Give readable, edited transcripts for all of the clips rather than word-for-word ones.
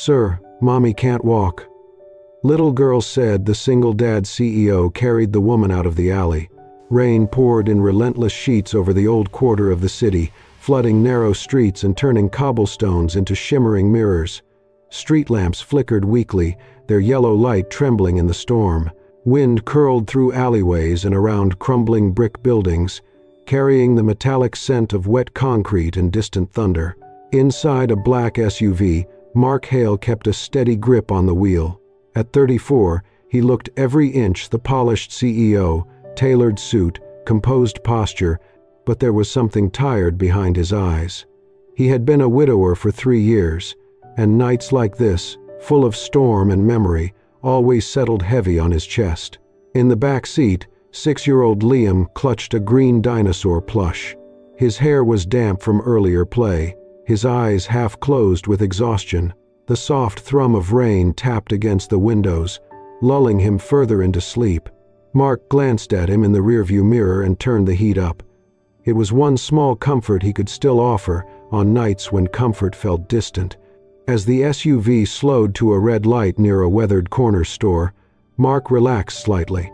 "Sir, Mommy can't walk." Little girl said the single dad CEO carried the woman out of the alley. Rain poured in relentless sheets over the old quarter of the city, flooding narrow streets and turning cobblestones into shimmering mirrors. Street lamps flickered weakly, their yellow light trembling in the storm. Wind curled through alleyways and around crumbling brick buildings, carrying the metallic scent of wet concrete and distant thunder. Inside a black SUV, Mark Hale kept a steady grip on the wheel. At 34, he looked every inch the polished CEO, tailored suit, composed posture, but there was something tired behind his eyes. He had been a widower for 3 years, and nights like this, full of storm and memory, always settled heavy on his chest. In the back seat, 6-year-old Liam clutched a green dinosaur plush. His hair was damp from earlier play, his eyes half closed with exhaustion. The soft thrum of rain tapped against the windows, lulling him further into sleep. Mark glanced at him in the rearview mirror and turned the heat up. It was one small comfort he could still offer on nights when comfort felt distant. As the SUV slowed to a red light near a weathered corner store, Mark relaxed slightly.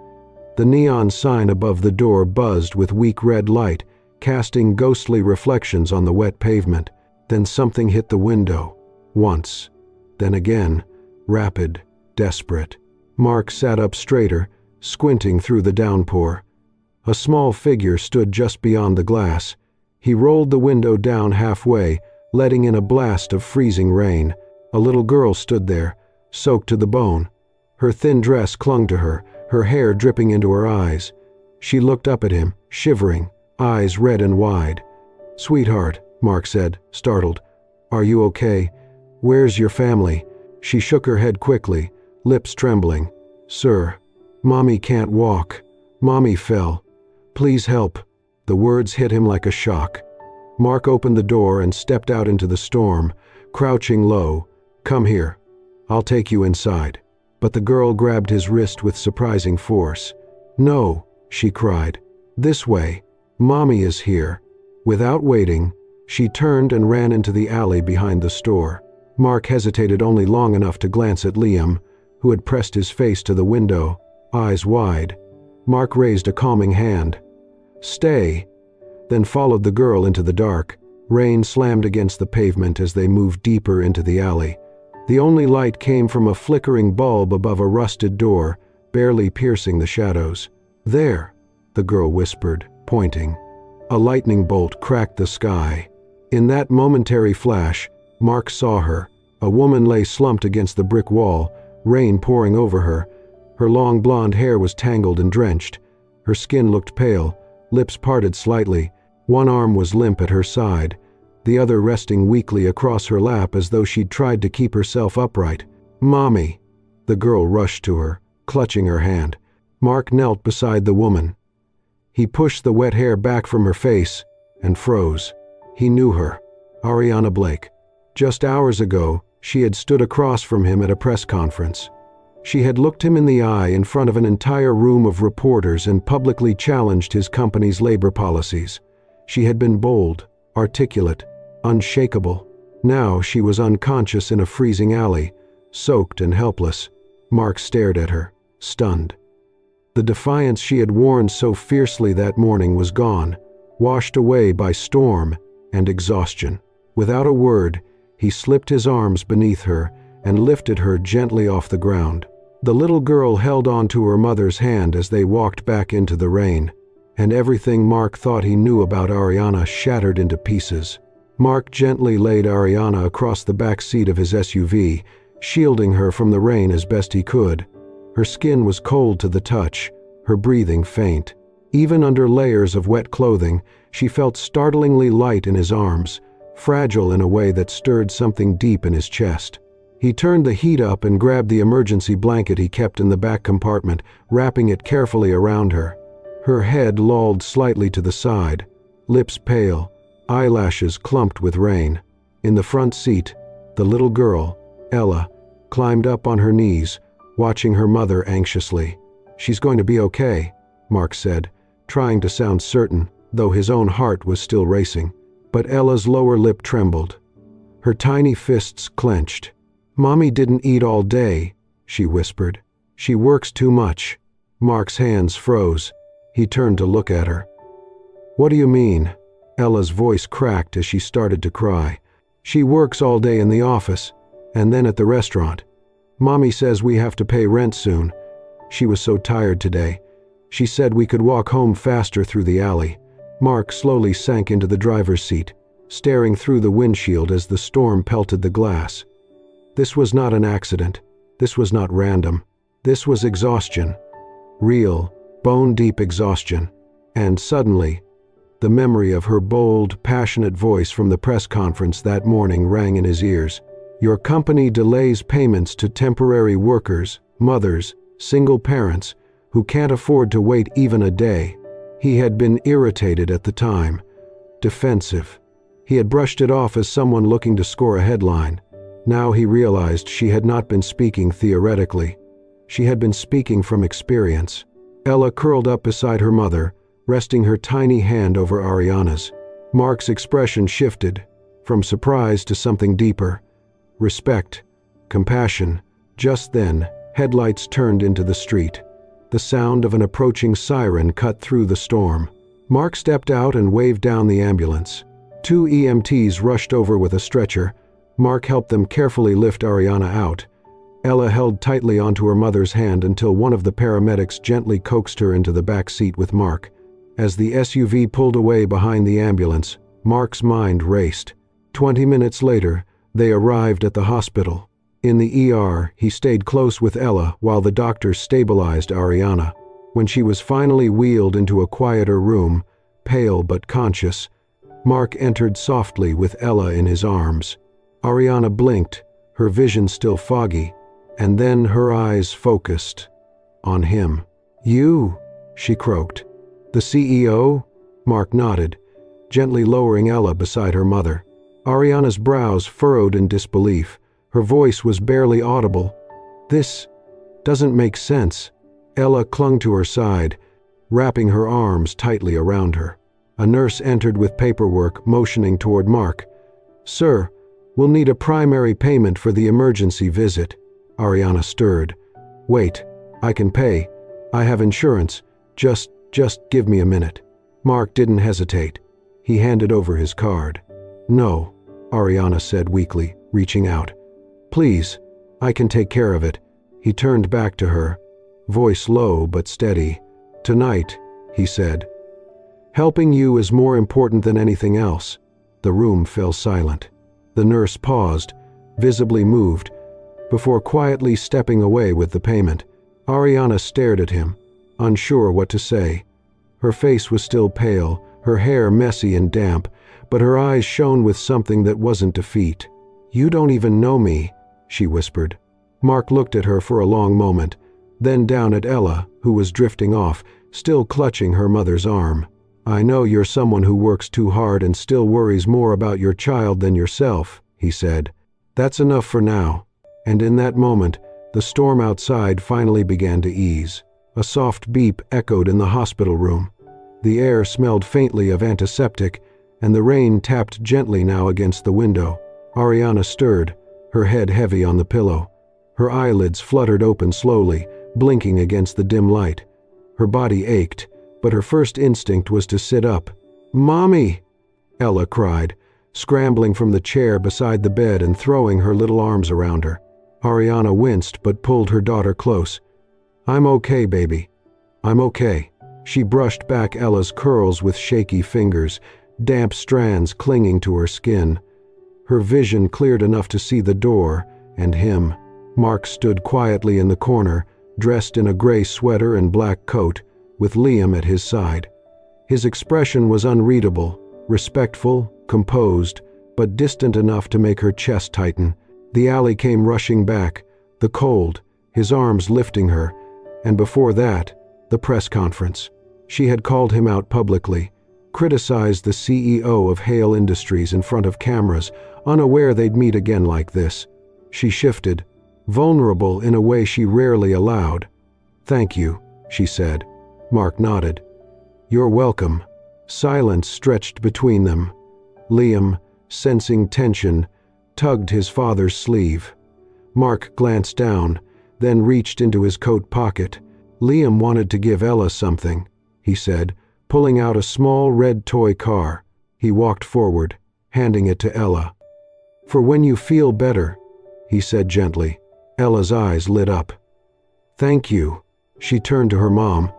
The neon sign above the door buzzed with weak red light, casting ghostly reflections on the wet pavement. Then something hit the window. Once. Then again. Rapid. Desperate. Mark sat up straighter, squinting through the downpour. A small figure stood just beyond the glass. He rolled the window down halfway, letting in a blast of freezing rain. A little girl stood there, soaked to the bone. Her thin dress clung to her, her hair dripping into her eyes. She looked up at him, shivering, eyes red and wide. "Sweetheart," Mark said, startled. "Are you okay? Where's your family?" She shook her head quickly, lips trembling. "Sir, Mommy can't walk. Mommy fell. Please help." The words hit him like a shock. Mark opened the door and stepped out into the storm, crouching low. "Come here. I'll take you inside." But the girl grabbed his wrist with surprising force. "No," she cried. "This way. Mommy is here." Without waiting, she turned and ran into the alley behind the store. Mark hesitated only long enough to glance at Liam, who had pressed his face to the window, eyes wide. Mark raised a calming hand. "Stay," then followed the girl into the dark. Rain slammed against the pavement as they moved deeper into the alley. The only light came from a flickering bulb above a rusted door, barely piercing the shadows. "There," the girl whispered, pointing. A lightning bolt cracked the sky. In that momentary flash, Mark saw her. A woman lay slumped against the brick wall, rain pouring over her. Her long blonde hair was tangled and drenched. Her skin looked pale, lips parted slightly. One arm was limp at her side, the other resting weakly across her lap as though she'd tried to keep herself upright. "Mommy!" The girl rushed to her, clutching her hand. Mark knelt beside the woman. He pushed the wet hair back from her face and froze. He knew her. Ariana Blake. Just hours ago, she had stood across from him at a press conference. She had looked him in the eye in front of an entire room of reporters and publicly challenged his company's labor policies. She had been bold, articulate, unshakable. Now she was unconscious in a freezing alley, soaked and helpless. Mark stared at her, stunned. The defiance she had worn so fiercely that morning was gone, washed away by storm and exhaustion. Without a word, he slipped his arms beneath her and lifted her gently off the ground. The little girl held on to her mother's hand as they walked back into the rain, and everything Mark thought he knew about Ariana shattered into pieces. Mark gently laid Ariana across the back seat of his SUV, shielding her from the rain as best he could. Her skin was cold to the touch, her breathing faint. Even under layers of wet clothing, she felt startlingly light in his arms, fragile in a way that stirred something deep in his chest. He turned the heat up and grabbed the emergency blanket he kept in the back compartment, wrapping it carefully around her. Her head lolled slightly to the side, lips pale, eyelashes clumped with rain. In the front seat, the little girl, Ella, climbed up on her knees, watching her mother anxiously. "She's going to be okay," Mark said, trying to sound certain, though his own heart was still racing. But Ella's lower lip trembled. Her tiny fists clenched. "Mommy didn't eat all day," she whispered. "She works too much." Mark's hands froze. He turned to look at her. "What do you mean?" Ella's voice cracked as she started to cry. "She works all day in the office, and then at the restaurant. Mommy says we have to pay rent soon. She was so tired today. She said we could walk home faster through the alley." Mark slowly sank into the driver's seat, staring through the windshield as the storm pelted the glass. This was not an accident. This was not random. This was exhaustion. Real, bone-deep exhaustion. And suddenly, the memory of her bold, passionate voice from the press conference that morning rang in his ears. "Your company delays payments to temporary workers, mothers, single parents, who can't afford to wait even a day." He had been irritated at the time, defensive. He had brushed it off as someone looking to score a headline. Now he realized she had not been speaking theoretically. She had been speaking from experience. Ella curled up beside her mother, resting her tiny hand over Ariana's. Mark's expression shifted, from surprise to something deeper. Respect, compassion. Just then, headlights turned into the street. The sound of an approaching siren cut through the storm. Mark stepped out and waved down the ambulance. 2 EMTs rushed over with a stretcher. Mark helped them carefully lift Ariana out. Ella held tightly onto her mother's hand until one of the paramedics gently coaxed her into the back seat with Mark. As the SUV pulled away behind the ambulance, Mark's mind raced. 20 minutes later, they arrived at the hospital. In the ER, he stayed close with Ella while the doctors stabilized Ariana. When she was finally wheeled into a quieter room, pale but conscious, Mark entered softly with Ella in his arms. Ariana blinked, her vision still foggy, and then her eyes focused on him. "You," she croaked. "The CEO?" Mark nodded, gently lowering Ella beside her mother. Ariana's brows furrowed in disbelief. Her voice was barely audible. "This doesn't make sense." Ella clung to her side, wrapping her arms tightly around her. A nurse entered with paperwork, motioning toward Mark. "Sir, we'll need a primary payment for the emergency visit." Ariana stirred. "Wait, I can pay. I have insurance. Just give me a minute." Mark didn't hesitate. He handed over his card. "No," Ariana said weakly, reaching out. "Please, I can take care of it." He turned back to her, voice low but steady. "Tonight," he said. "Helping you is more important than anything else." The room fell silent. The nurse paused, visibly moved, before quietly stepping away with the payment. Ariana stared at him, unsure what to say. Her face was still pale, her hair messy and damp, but her eyes shone with something that wasn't defeat. "You don't even know me," she whispered. Mark looked at her for a long moment, then down at Ella, who was drifting off, still clutching her mother's arm. "I know you're someone who works too hard and still worries more about your child than yourself," he said. "That's enough for now." And in that moment, the storm outside finally began to ease. A soft beep echoed in the hospital room. The air smelled faintly of antiseptic, and the rain tapped gently now against the window. Ariana stirred, her head heavy on the pillow. Her eyelids fluttered open slowly, blinking against the dim light. Her body ached, but her first instinct was to sit up. "Mommy!" Ella cried, scrambling from the chair beside the bed and throwing her little arms around her. Ariana winced but pulled her daughter close. "I'm okay, baby. I'm okay." She brushed back Ella's curls with shaky fingers, damp strands clinging to her skin. Her vision cleared enough to see the door and him. Mark stood quietly in the corner, dressed in a gray sweater and black coat, with Liam at his side. His expression was unreadable, respectful, composed, but distant enough to make her chest tighten. The alley came rushing back, the cold, his arms lifting her, and before that, the press conference. She had called him out publicly, criticized the CEO of Hale Industries in front of cameras, unaware they'd meet again like this. She shifted, vulnerable in a way she rarely allowed. "Thank you," she said. Mark nodded. "You're welcome." Silence stretched between them. Liam, sensing tension, tugged his father's sleeve. Mark glanced down, then reached into his coat pocket. "Liam wanted to give Ella something," he said, pulling out a small red toy car. He walked forward, handing it to Ella. "For when you feel better," he said gently. Ella's eyes lit up. "Thank you." She turned to her mom.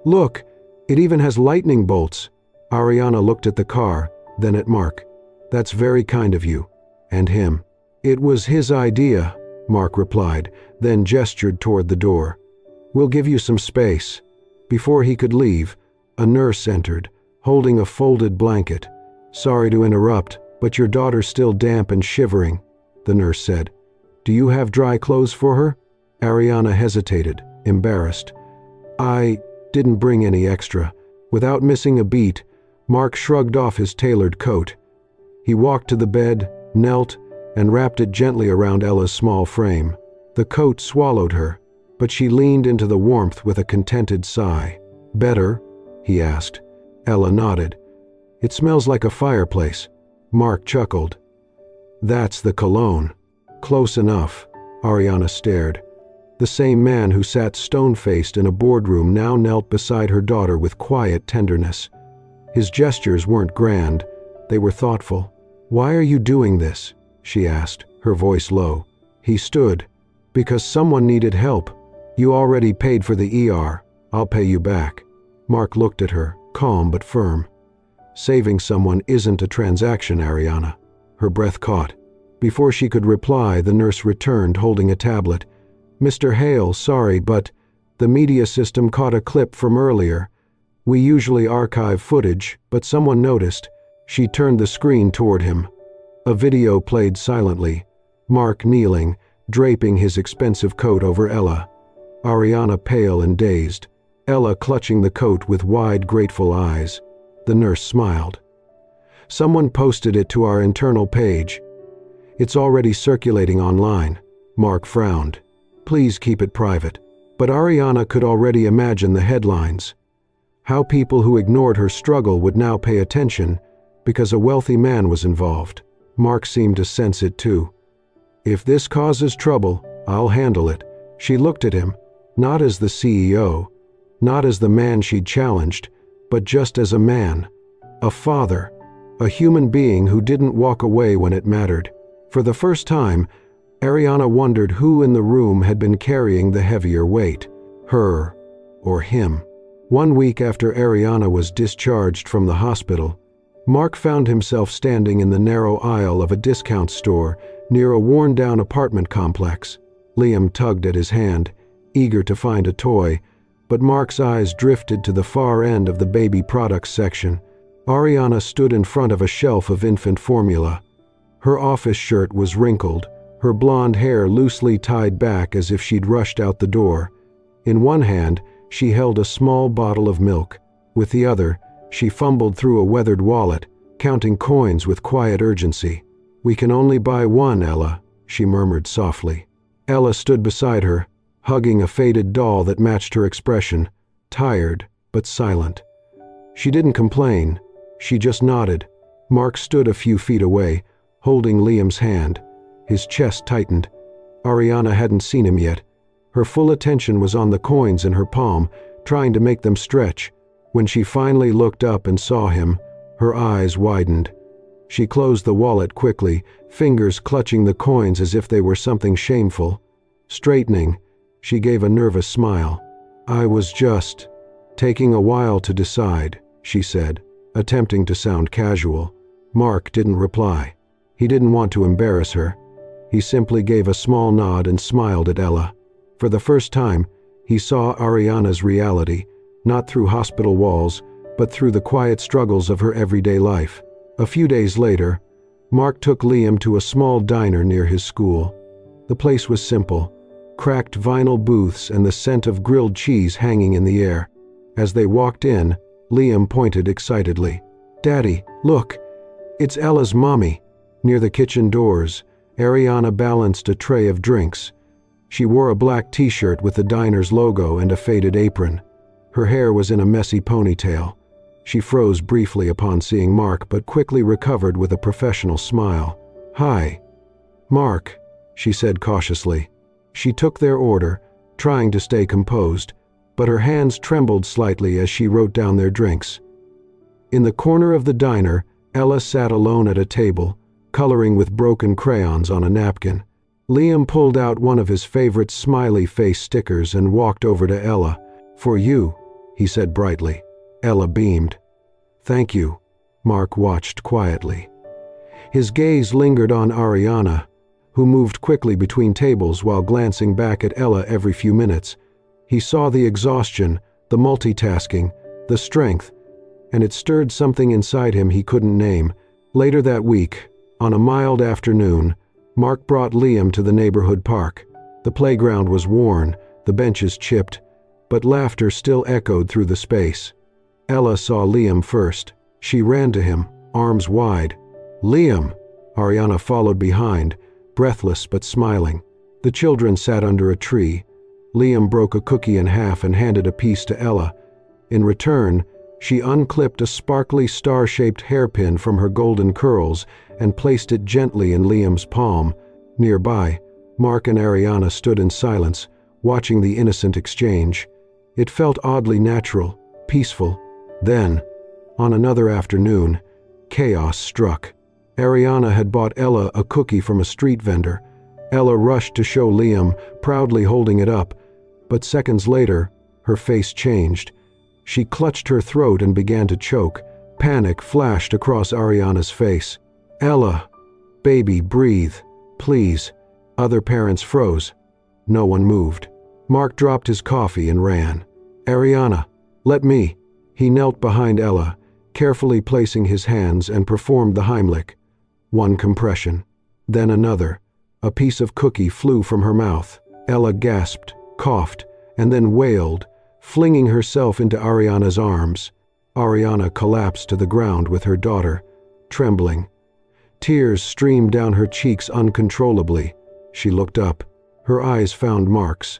"Look, it even has lightning bolts." Ariana looked at the car, then at Mark. "That's very kind of you. And him." "It was his idea," Mark replied, then gestured toward the door. "We'll give you some space." Before he could leave, a nurse entered, holding a folded blanket. "Sorry to interrupt, but your daughter's still damp and shivering," the nurse said. "Do you have dry clothes for her?" Ariana hesitated, embarrassed. "I didn't bring any extra." Without missing a beat, Mark shrugged off his tailored coat. He walked to the bed, knelt, and wrapped it gently around Ella's small frame. The coat swallowed her, but she leaned into the warmth with a contented sigh. "Better?" he asked. Ella nodded. "It smells like a fireplace." Mark chuckled. "That's the cologne." "Close enough." Ariana stared. The same man who sat stone-faced in a boardroom now knelt beside her daughter with quiet tenderness. His gestures weren't grand, they were thoughtful. "Why are you doing this?" she asked, her voice low. He stood. "Because someone needed help. You already paid for the ER. I'll pay you back." Mark looked at her, calm but firm. "Saving someone isn't a transaction, Ariana." Her breath caught. Before she could reply, the nurse returned, holding a tablet. "Mr. Hale, sorry, but the media system caught a clip from earlier. We usually archive footage, but someone noticed." She turned the screen toward him. A video played silently. Mark kneeling, draping his expensive coat over Ella. Ariana pale and dazed. Ella clutching the coat with wide, grateful eyes. The nurse smiled. "Someone posted it to our internal page. It's already circulating online." Mark frowned. "Please keep it private." But Ariana could already imagine the headlines. How people who ignored her struggle would now pay attention because a wealthy man was involved. Mark seemed to sense it too. "If this causes trouble, I'll handle it." She looked at him, not as the CEO, not as the man she'd challenged, but just as a man, a father, a human being who didn't walk away when it mattered. For the first time, Ariana wondered who in the room had been carrying the heavier weight, her or him. 1 week after Ariana was discharged from the hospital, Mark found himself standing in the narrow aisle of a discount store near a worn-down apartment complex. Liam tugged at his hand, eager to find a toy, but Mark's eyes drifted to the far end of the baby products section. Ariana stood in front of a shelf of infant formula. Her office shirt was wrinkled, her blonde hair loosely tied back as if she'd rushed out the door. In one hand, she held a small bottle of milk. With the other, she fumbled through a weathered wallet, counting coins with quiet urgency. "We can only buy one, Ella," she murmured softly. Ella stood beside her, hugging a faded doll that matched her expression, tired but silent. She didn't complain, she just nodded. Mark stood a few feet away, holding Liam's hand. His chest tightened. Ariana hadn't seen him yet. Her full attention was on the coins in her palm, trying to make them stretch. When she finally looked up and saw him, her eyes widened. She closed the wallet quickly, fingers clutching the coins as if they were something shameful. Straightening, she gave a nervous smile. "I was just taking a while to decide," she said, attempting to sound casual. Mark didn't reply. He didn't want to embarrass her. He simply gave a small nod and smiled at Ella. For the first time, he saw Ariana's reality, not through hospital walls, but through the quiet struggles of her everyday life. A few days later, Mark took Liam to a small diner near his school. The place was simple, cracked vinyl booths and the scent of grilled cheese hanging in the air. As they walked in, Liam pointed excitedly. "Daddy, look, it's Ella's mommy." Near the kitchen doors, Ariana balanced a tray of drinks. She wore a black t-shirt with the diner's logo and a faded apron. Her hair was in a messy ponytail. She froze briefly upon seeing Mark, but quickly recovered with a professional smile. "Hi, Mark," she said cautiously. She took their order, trying to stay composed, but her hands trembled slightly as she wrote down their drinks. In the corner of the diner, Ella sat alone at a table, coloring with broken crayons on a napkin. Liam pulled out one of his favorite smiley face stickers and walked over to Ella. "For you," he said brightly. Ella beamed. "Thank you." Mark watched quietly. His gaze lingered on Ariana, who moved quickly between tables while glancing back at Ella every few minutes. He saw the exhaustion, the multitasking, the strength, and it stirred something inside him he couldn't name. Later that week, on a mild afternoon, Mark brought Liam to the neighborhood park. The playground was worn, the benches chipped, but laughter still echoed through the space. Ella saw Liam first. She ran to him, arms wide. "Liam!" Ariana followed behind, breathless but smiling. The children sat under a tree. Liam broke a cookie in half and handed a piece to Ella. In return, she unclipped a sparkly star-shaped hairpin from her golden curls and placed it gently in Liam's palm. Nearby, Mark and Ariana stood in silence, watching the innocent exchange. It felt oddly natural, peaceful. Then, on another afternoon, chaos struck. Ariana had bought Ella a cookie from a street vendor. Ella rushed to show Liam, proudly holding it up, but seconds later, her face changed. She clutched her throat and began to choke. Panic flashed across Ariana's face. "Ella, baby, breathe, please." Other parents froze. No one moved. Mark dropped his coffee and ran. "Ariana, let me." He knelt behind Ella, carefully placing his hands, and performed the Heimlich. One compression, then another. A piece of cookie flew from her mouth. Ella gasped, coughed, and then wailed, flinging herself into Ariana's arms. Ariana collapsed to the ground with her daughter, trembling. Tears streamed down her cheeks uncontrollably. She looked up. Her eyes found Mark's,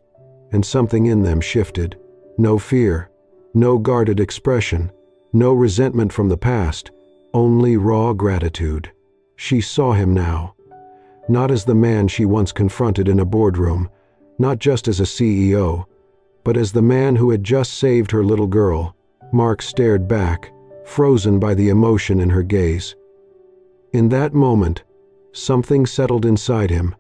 and something in them shifted. No fear, no guarded expression, no resentment from the past, only raw gratitude. She saw him now, not as the man she once confronted in a boardroom, not just as a CEO, but as the man who had just saved her little girl. Mark stared back, frozen by the emotion in her gaze. In that moment, something settled inside him.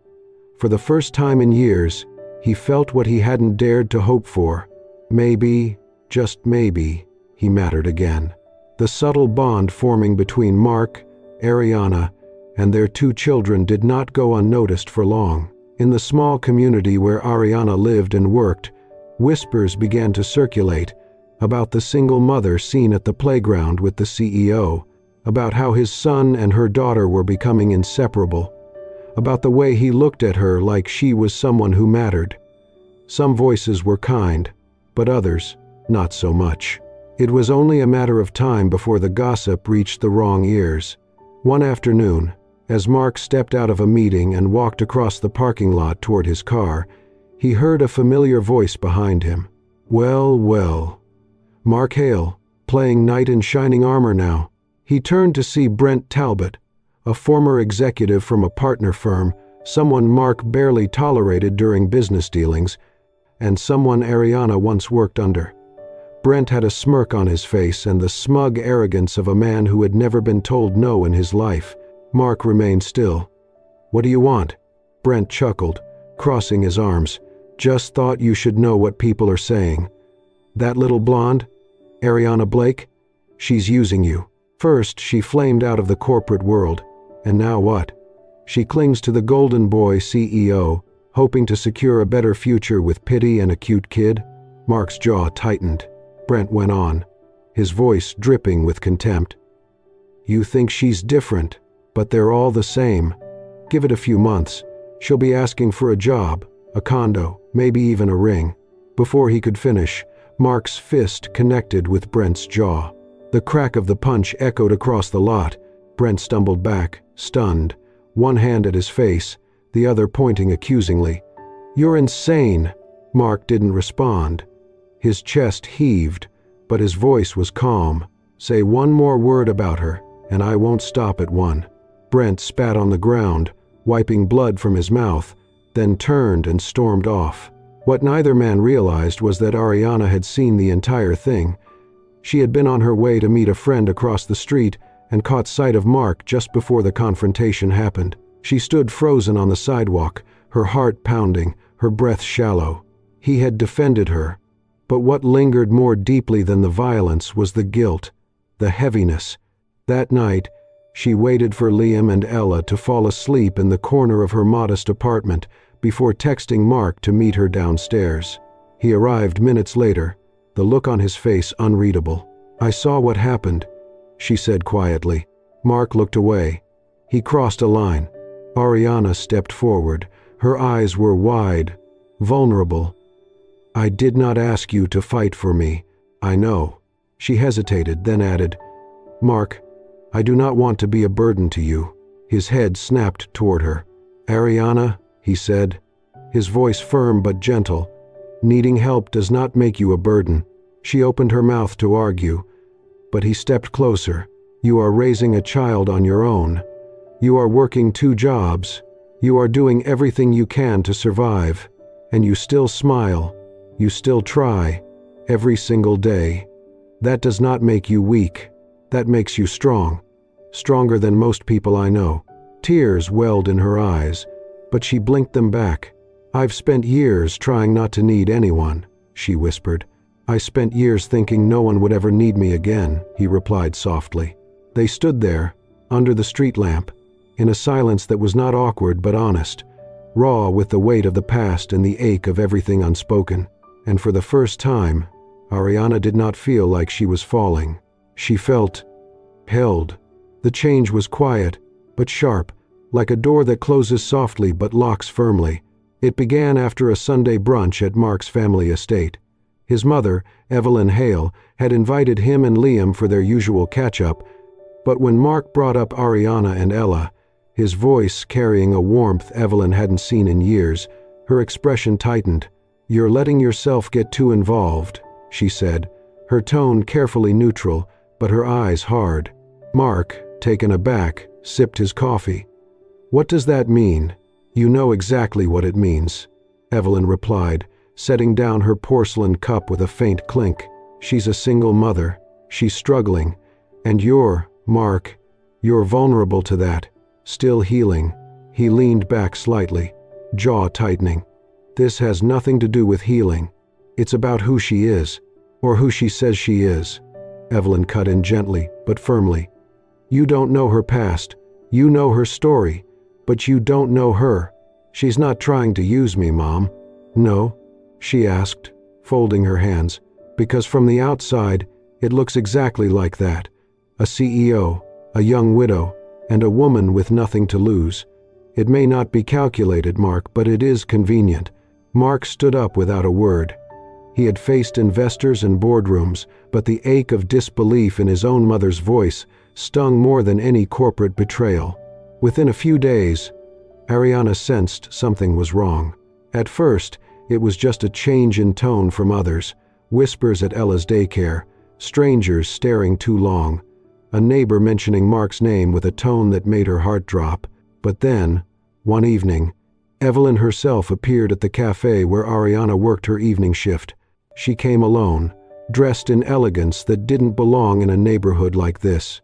For the first time in years, he felt what he hadn't dared to hope for. Maybe, just maybe, he mattered again. The subtle bond forming between Mark, Ariana, and their two children did not go unnoticed for long. In the small community where Ariana lived and worked, whispers began to circulate about the single mother seen at the playground with the CEO, about how his son and her daughter were becoming inseparable, about the way he looked at her like she was someone who mattered. Some voices were kind, but others, not so much. It was only a matter of time before the gossip reached the wrong ears. One afternoon, as Mark stepped out of a meeting and walked across the parking lot toward his car, he heard a familiar voice behind him. Well, well. Mark Hale, playing knight in shining armor now. He turned to see Brent Talbot, a former executive from a partner firm, someone Mark barely tolerated during business dealings, and someone Ariana once worked under. Brent had a smirk on his face and the smug arrogance of a man who had never been told no in his life. Mark remained still. "What do you want?" Brent chuckled, crossing his arms. "Just thought you should know what people are saying. That little blonde, Ariana Blake, she's using you. First, she flamed out of the corporate world, and now what? She clings to the golden boy CEO, hoping to secure a better future with pity and a cute kid." Mark's jaw tightened. Brent went on, his voice dripping with contempt. "You think she's different, but they're all the same. Give it a few months. She'll be asking for a job, a condo, maybe even a ring." Before he could finish, Mark's fist connected with Brent's jaw. The crack of the punch echoed across the lot. Brent stumbled back, stunned, one hand at his face, the other pointing accusingly. "You're insane!" Mark didn't respond. His chest heaved, but his voice was calm. "Say one more word about her, and I won't stop at one." Brent spat on the ground, wiping blood from his mouth, then turned and stormed off. What neither man realized was that Ariana had seen the entire thing. She had been on her way to meet a friend across the street and caught sight of Mark just before the confrontation happened. She stood frozen on the sidewalk, her heart pounding, her breath shallow. He had defended her, but what lingered more deeply than the violence was the guilt, the heaviness. That night, she waited for Liam and Ella to fall asleep in the corner of her modest apartment before texting Mark to meet her downstairs. He arrived minutes later, the look on his face unreadable. "I saw what happened," she said quietly. Mark looked away. He crossed a line. Ariana stepped forward. Her eyes were wide, vulnerable. "I did not ask you to fight for me. I know." She hesitated, then added, "Mark, I do not want to be a burden to you." His head snapped toward her. "Ariana," he said, his voice firm but gentle, "needing help does not make you a burden." She opened her mouth to argue, but he stepped closer. "You are raising a child on your own. You are working 2 jobs. You are doing everything you can to survive, and you still smile. You still try, every single day. That does not make you weak. That makes you strong. Stronger than most people I know." Tears welled in her eyes, but she blinked them back. "I've spent years trying not to need anyone," she whispered. "I spent years thinking no one would ever need me again," he replied softly. They stood there, under the street lamp, in a silence that was not awkward but honest, raw with the weight of the past and the ache of everything unspoken. And for the first time, Ariana did not feel like she was falling. She felt held. The change was quiet, but sharp, like a door that closes softly but locks firmly. It began after a Sunday brunch at Mark's family estate. His mother, Evelyn Hale, had invited him and Liam for their usual catch-up, but when Mark brought up Ariana and Ella, his voice carrying a warmth Evelyn hadn't seen in years, her expression tightened. "You're letting yourself get too involved," she said, her tone carefully neutral, but her eyes hard. Mark, taken aback, sipped his coffee. "What does that mean?" "You know exactly what it means," Evelyn replied, setting down her porcelain cup with a faint clink. "She's a single mother. She's struggling. And Mark, you're vulnerable to that. Still healing." He leaned back slightly, jaw tightening. "This has nothing to do with healing. It's about who she is, or who she says she is." Evelyn cut in gently, but firmly. "You don't know her past. You know her story, but you don't know her. She's not trying to use me, Mom." "No?" she asked, folding her hands, "because from the outside, it looks exactly like that. A CEO, a young widow, and a woman with nothing to lose. It may not be calculated, Mark, but it is convenient." Mark stood up without a word. He had faced investors and boardrooms, but the ache of disbelief in his own mother's voice stung more than any corporate betrayal. Within a few days, Ariana sensed something was wrong. At first, it was just a change in tone from others, whispers at Ella's daycare, strangers staring too long, a neighbor mentioning Mark's name with a tone that made her heart drop. But then, one evening, Evelyn herself appeared at the cafe where Ariana worked her evening shift. She came alone, dressed in elegance that didn't belong in a neighborhood like this.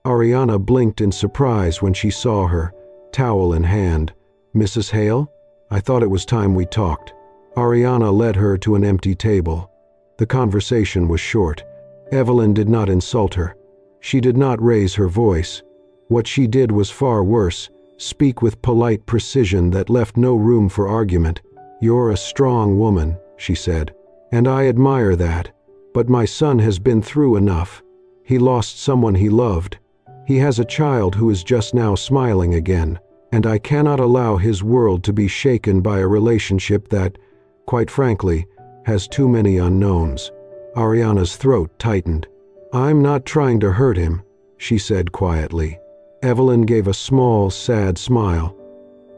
Ariana blinked in surprise when she saw her, towel in hand. "Mrs. Hale? I thought it was time we talked." Ariana led her to an empty table. The conversation was short. Evelyn did not insult her. She did not raise her voice. What she did was far worse, speak with polite precision that left no room for argument. "You're a strong woman," she said, "and I admire that. But my son has been through enough. He lost someone he loved. He has a child who is just now smiling again, and I cannot allow his world to be shaken by a relationship that, quite frankly, has too many unknowns." Ariana's throat tightened. "I'm not trying to hurt him," she said quietly. Evelyn gave a small, sad smile.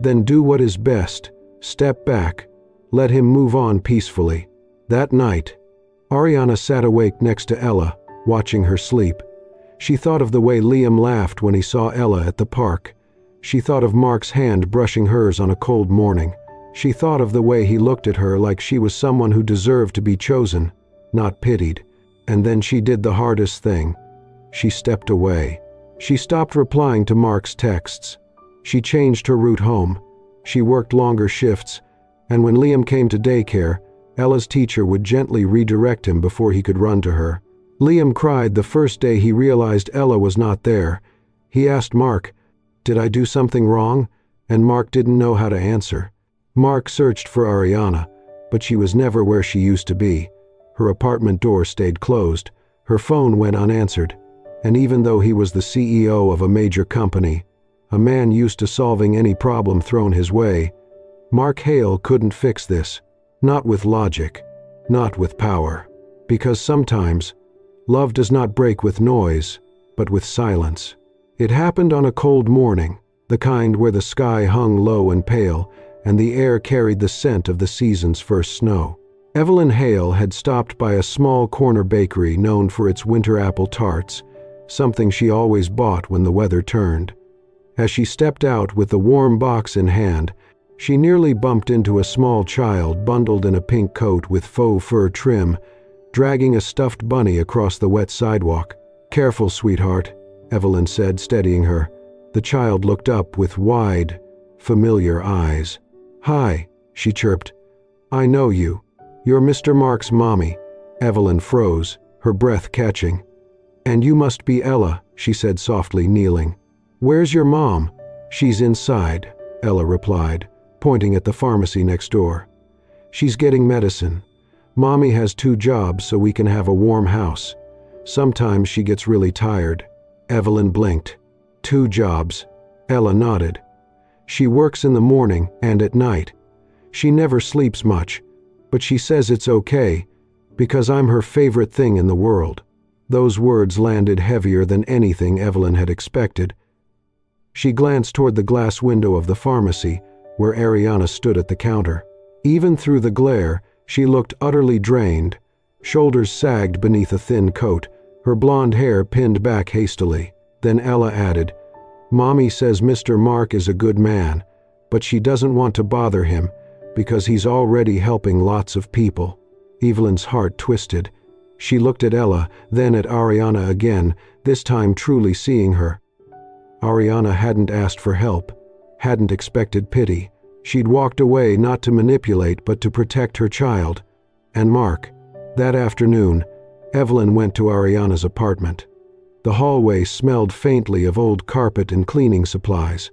"Then do what is best. Step back. Let him move on peacefully." That night, Ariana sat awake next to Ella, watching her sleep. She thought of the way Liam laughed when he saw Ella at the park. She thought of Mark's hand brushing hers on a cold morning. She thought of the way he looked at her like she was someone who deserved to be chosen, not pitied. And then she did the hardest thing. She stepped away. She stopped replying to Mark's texts. She changed her route home. She worked longer shifts, and when Liam came to daycare, Ella's teacher would gently redirect him before he could run to her. Liam cried the first day he realized Ella was not there. He asked Mark, "Did I do something wrong?" And Mark didn't know how to answer. Mark searched for Ariana, but she was never where she used to be. Her apartment door stayed closed. Her phone went unanswered. And even though he was the CEO of a major company, a man used to solving any problem thrown his way, Mark Hale couldn't fix this. Not with logic, not with power. Because sometimes, love does not break with noise, but with silence. It happened on a cold morning, the kind where the sky hung low and pale, and the air carried the scent of the season's first snow. Evelyn Hale had stopped by a small corner bakery known for its winter apple tarts, something she always bought when the weather turned. As she stepped out with the warm box in hand, she nearly bumped into a small child bundled in a pink coat with faux fur trim, dragging a stuffed bunny across the wet sidewalk. "Careful, sweetheart," Evelyn said, steadying her. The child looked up with wide, familiar eyes. "Hi," she chirped. "I know you. You're Mr. Mark's mommy." Evelyn froze, her breath catching. "And you must be Ella," she said softly, kneeling. "Where's your mom?" "She's inside," Ella replied, pointing at the pharmacy next door. "She's getting medicine. Mommy has 2 jobs so we can have a warm house. Sometimes she gets really tired." Evelyn blinked. 2 jobs. Ella nodded. "She works in the morning and at night. She never sleeps much, but she says it's okay, because I'm her favorite thing in the world." Those words landed heavier than anything Evelyn had expected. She glanced toward the glass window of the pharmacy, where Ariana stood at the counter. Even through the glare, she looked utterly drained. Shoulders sagged beneath a thin coat, her blonde hair pinned back hastily. Then Ella added, "Mommy says Mr. Mark is a good man, but she doesn't want to bother him because he's already helping lots of people." Evelyn's heart twisted. She looked at Ella, then at Ariana again, this time truly seeing her. Ariana hadn't asked for help, hadn't expected pity. She'd walked away not to manipulate but to protect her child. And Mark. That afternoon, Evelyn went to Ariana's apartment. The hallway smelled faintly of old carpet and cleaning supplies.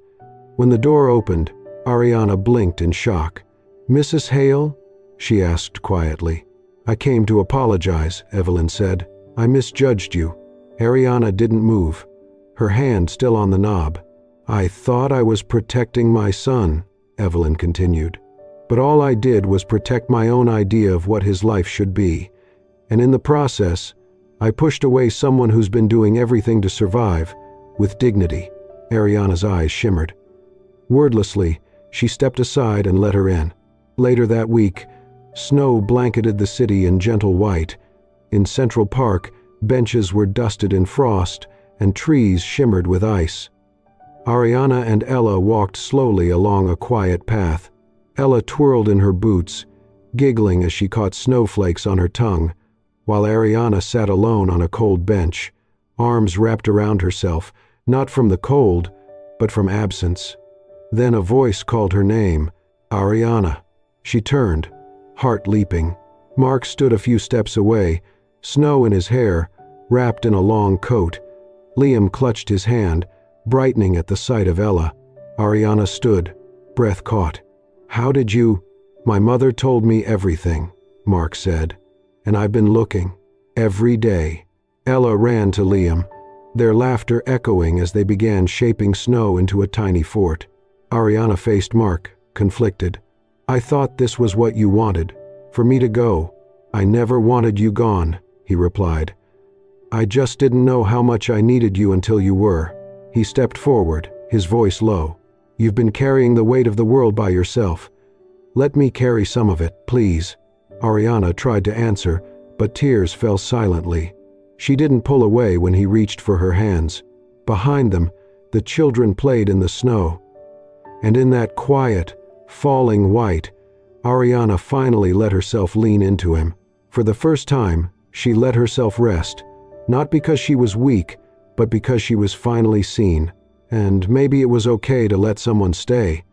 When the door opened, Ariana blinked in shock. "Mrs. Hale?" she asked quietly. "I came to apologize," Evelyn said. "I misjudged you." Ariana didn't move, her hand still on the knob. "I thought I was protecting my son," Evelyn continued. "But all I did was protect my own idea of what his life should be. And in the process, I pushed away someone who's been doing everything to survive, with dignity." Ariana's eyes shimmered. Wordlessly, she stepped aside and let her in. Later that week, snow blanketed the city in gentle white. In Central Park, benches were dusted in frost, and trees shimmered with ice. Ariana and Ella walked slowly along a quiet path. Ella twirled in her boots, giggling as she caught snowflakes on her tongue, while Ariana sat alone on a cold bench, arms wrapped around herself, not from the cold, but from absence. Then a voice called her name, "Ariana." She turned, heart leaping. Mark stood a few steps away, snow in his hair, wrapped in a long coat. Liam clutched his hand, brightening at the sight of Ella. Ariana stood, breath caught. "How did you—" "My mother told me everything," Mark said. "And I've been looking. Every day." Ella ran to Liam, their laughter echoing as they began shaping snow into a tiny fort. Ariana faced Mark, conflicted. "I thought this was what you wanted, for me to go." "I never wanted you gone," he replied. "I just didn't know how much I needed you until you were." He stepped forward, his voice low. "You've been carrying the weight of the world by yourself. Let me carry some of it, please." Ariana tried to answer, but tears fell silently. She didn't pull away when he reached for her hands. Behind them, the children played in the snow. And in that quiet, Falling white, Ariana finally let herself lean into him. For the first time, she let herself rest, not because she was weak, but because she was finally seen. And maybe it was okay to let someone stay.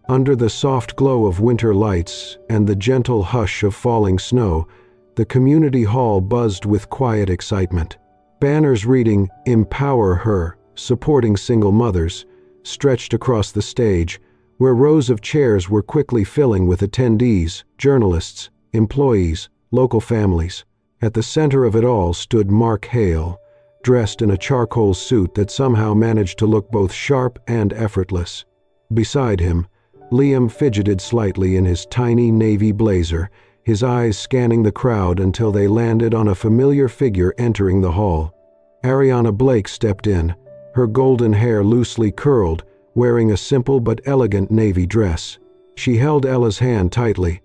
Under the soft glow of winter lights and the gentle hush of falling snow, the community hall buzzed with quiet excitement. Banners reading "Empower Her," supporting single mothers, stretched across the stage, where rows of chairs were quickly filling with attendees, journalists, employees, local families. At the center of it all stood Mark Hale, dressed in a charcoal suit that somehow managed to look both sharp and effortless. Beside him, Liam fidgeted slightly in his tiny navy blazer, his eyes scanning the crowd until they landed on a familiar figure entering the hall. Ariana Blake stepped in, her golden hair loosely curled, wearing a simple but elegant navy dress. She held Ella's hand tightly,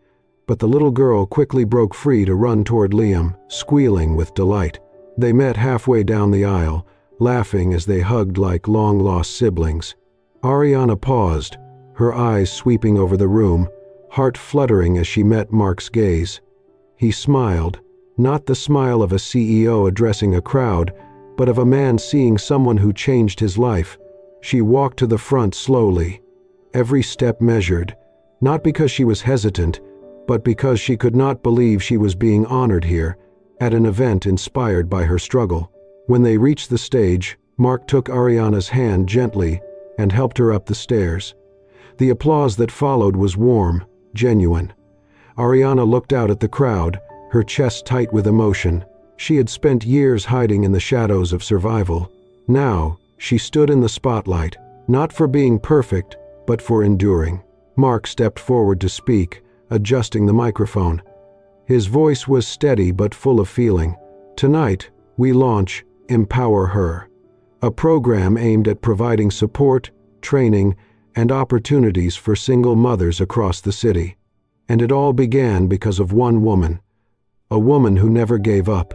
but the little girl quickly broke free to run toward Liam, squealing with delight. They met halfway down the aisle, laughing as they hugged like long-lost siblings. Ariana paused, her eyes sweeping over the room, heart fluttering as she met Mark's gaze. He smiled, not the smile of a CEO addressing a crowd, but of a man seeing someone who changed his life. She walked to the front slowly, every step measured, not because she was hesitant, but because she could not believe she was being honored here, at an event inspired by her struggle. When they reached the stage, Mark took Ariana's hand gently and helped her up the stairs. The applause that followed was warm, genuine. Ariana looked out at the crowd, her chest tight with emotion. She had spent years hiding in the shadows of survival. Now, she stood in the spotlight, not for being perfect, but for enduring. Mark stepped forward to speak, adjusting the microphone. His voice was steady but full of feeling. Tonight, we launch Empower Her, a program aimed at providing support, training, and opportunities for single mothers across the city. And it all began because of one woman, a woman who never gave up,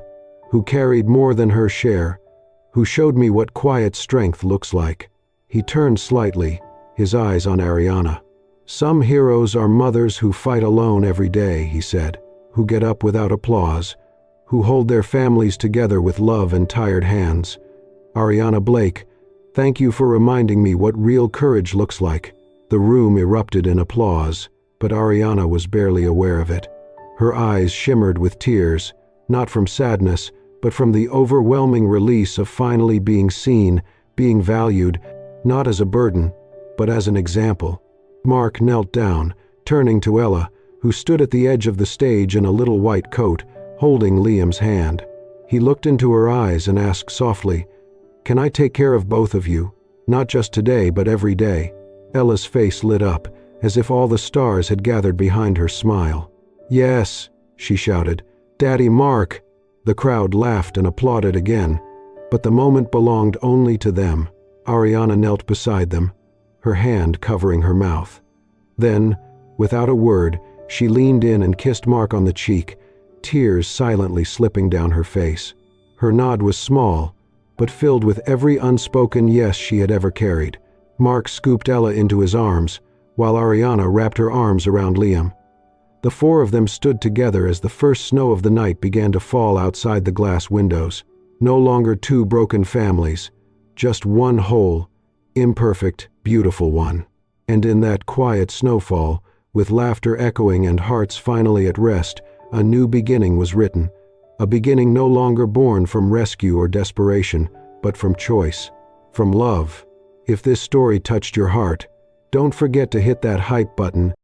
who carried more than her share, who showed me what quiet strength looks like. He turned slightly, his eyes on Ariana. Some heroes are mothers who fight alone every day, he said, who get up without applause, who hold their families together with love and tired hands. Ariana Blake, thank you for reminding me what real courage looks like. The room erupted in applause, but Ariana was barely aware of it. Her eyes shimmered with tears, not from sadness, but from the overwhelming release of finally being seen, being valued, not as a burden, but as an example. Mark knelt down, turning to Ella, who stood at the edge of the stage in a little white coat, holding Liam's hand. He looked into her eyes and asked softly, "Can I take care of both of you? Not just today, but every day?" Ella's face lit up, as if all the stars had gathered behind her smile. "Yes," she shouted. "Daddy Mark!" The crowd laughed and applauded again, but the moment belonged only to them. Ariana knelt beside them, her hand covering her mouth. Then, without a word, she leaned in and kissed Mark on the cheek, tears silently slipping down her face. Her nod was small, but filled with every unspoken yes she had ever carried. Mark scooped Ella into his arms, while Ariana wrapped her arms around Liam. The four of them stood together as the first snow of the night began to fall outside the glass windows. No longer two broken families, just one whole, imperfect, beautiful one. And in that quiet snowfall, with laughter echoing and hearts finally at rest, a new beginning was written. A beginning no longer born from rescue or desperation, but from choice, from love. If this story touched your heart, don't forget to hit that hype button